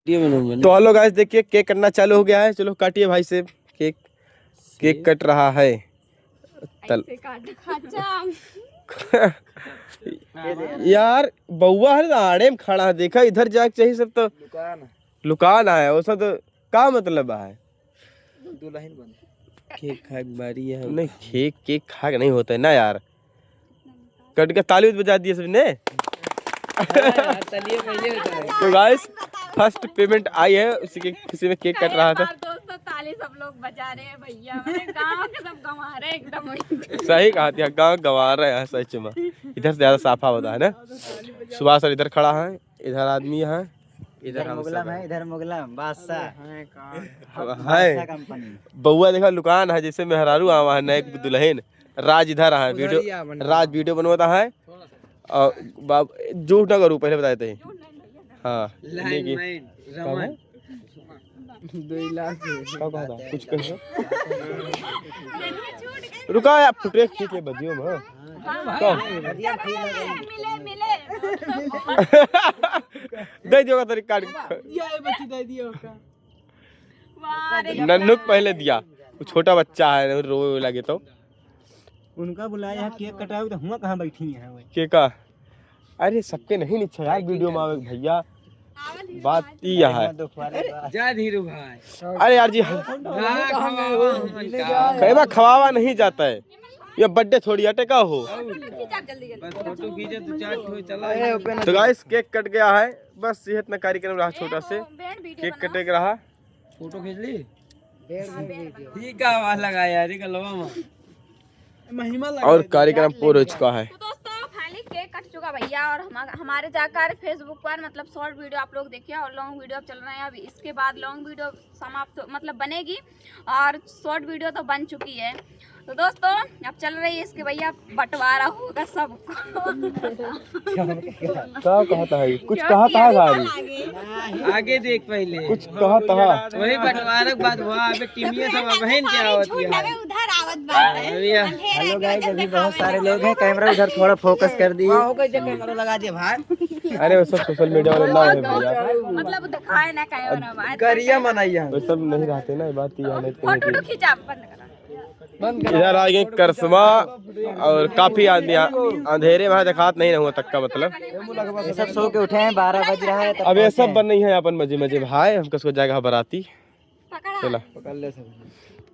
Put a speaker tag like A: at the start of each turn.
A: तो hello guys, देखिए cake कटना चालू हो गया है। चलो काटिए भाई से केक। केक कट रहा है। यार बउआ है आड़े में खड़ा है, देखा इधर जाके चाहिए सब तो लुकान आया वो सब। तो क्या मतलब है केक खा के बारी है नहीं, केक खा के नहीं होता है ना यार। कट के ताली बजा दिए सबने। तो गाइस फर्स्ट पेमेंट आई है, उसी के खुशी में केक कट रहा था।
B: दोस्तों ताली सब लोग बजा रहे हैं भैया, गांव के सब गंवा रहे हैं एकदम।
A: सही कहा था, गाँव गंवा रहे हैं सच में। इधर से ज्यादा साफा होता है ना। सुभाष सर इधर खड़ा है, इधर आदमी है, इधर
C: मुगलम है, इधर मुगलम बादशाह
A: है। बउआ देखा लुकान है जैसे मेहरारू आवा है नए दुल्हन। राज इधर है, वीडियो बनवाता है। और बाब झूठ ना करूँ, पहले बताए थे। हाँ कुछ कर रुका यार, फुटे खींच ले बजियो में। दे दियो तेरी कार्ड नन्नू पहले दिया। छोटा बच्चा है, रोए लगे तो
C: उनका बुलाया है, केक कटाओ तो हुआ कहाँ बैठी है
A: केक का। अरे सबके नहीं नीचे यार वीडियो में आवे भैया, बात ये है।
C: जा धीरू भाई।
A: अरे यार जी कई बार खवावा नहीं जाता है, ये बर्थडे थोड़ी अटे का हो। तो गाइस केक कट गया है, बस ये इतना कार्यक्रम रहा छोटा से। केक कटे रहा,
C: फोटो खींच ली ठीक है लगा यार महिमा
A: और कार्यक्रम पूरा हो चुका है।
B: केक कट चुका भैया, और हमारे जाकर फेसबुक पर मतलब शॉर्ट वीडियो आप लोग देखिए, और लॉन्ग वीडियो अब चल रहे हैं। अभी इसके बाद लॉन्ग वीडियो समाप्त मतलब बनेगी, और शॉर्ट वीडियो तो बन चुकी है। तो दोस्तों अब चल रही है इसके भैया बंटवारा होगा सबको।
A: क्या कहता है, कुछ कहा था भाई
C: आगे देख पहले
A: कुछ कहा था
C: वही बंटवारा के बाद वहाँ पे टीमिया सब बहन क्या होती है
B: उधर आवत बात है।
C: हेलो गाइस, अभी बहुत सारे लोग हैं, कैमरा उधर थोड़ा फोकस कर दिए। हो गई कैमरा लगा दिया भाई।
A: अरे वो सब सोशल मीडिया वाले ना है भैया,
B: मतलब दिखाए ना कैमरा
C: करिया मनाइया
A: वो सब नहीं रहते ना, बात ये है।
B: फोटो खींचा बंद करा।
A: इधर आ गए करसमा, और काफी आदमी अंधेरे में दिखात नहीं हुआ तक का मतलब।
C: ये सब सो के उठे हैं, 12 बज रहा है।
A: अब ये सब बन नहीं है अपन मजे मजे भाई, हम कसको जाएगा बाराती। चला
C: पकड़ ले सब।